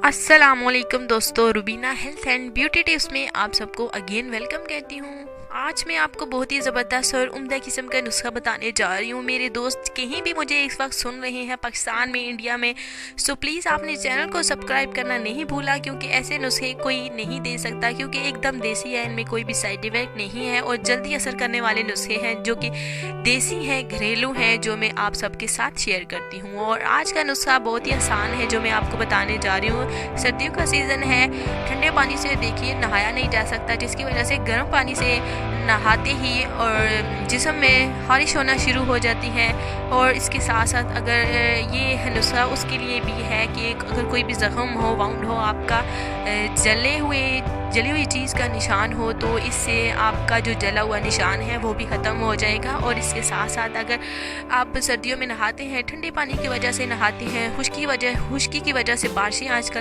अस्सलामुअलैकुम दोस्तों, Rubina health and beauty tips में आप सबको अगेन वेलकम कहती हूँ। आज मैं आपको बहुत ही ज़बरदस्त और उम्दा किस्म का नुस्खा बताने जा रही हूँ। मेरे दोस्त कहीं भी मुझे इस वक्त सुन रहे हैं, पाकिस्तान में, इंडिया में, सो प्लीज़ आपने चैनल को सब्सक्राइब करना नहीं भूला, क्योंकि ऐसे नुस्खे कोई नहीं दे सकता, क्योंकि एकदम देसी है, इनमें कोई भी साइड इफ़ेक्ट नहीं है और जल्दी असर करने वाले नुस्खे हैं जो कि देसी हैं, घरेलू हैं, जो मैं आप सबके साथ शेयर करती हूँ। और आज का नुस्खा बहुत ही आसान है जो मैं आपको बताने जा रही हूँ। सर्दियों का सीज़न है, ठंडे पानी से देखिए नहाया नहीं जा सकता, जिसकी वजह से गर्म पानी से नहाते ही और जिस्म में ख़ारिश होना शुरू हो जाती है। और इसके साथ साथ अगर ये नुस्खा उसके लिए भी है कि अगर कोई भी ज़ख़म हो, वाउंड हो, आपका जली हुई चीज़ का निशान हो, तो इससे आपका जो जला हुआ निशान है वो भी ख़त्म हो जाएगा। और इसके साथ साथ अगर आप सर्दियों में नहाते हैं, ठंडे पानी की वजह से नहाते हैं, खुश्की की वजह से बारिशें आजकल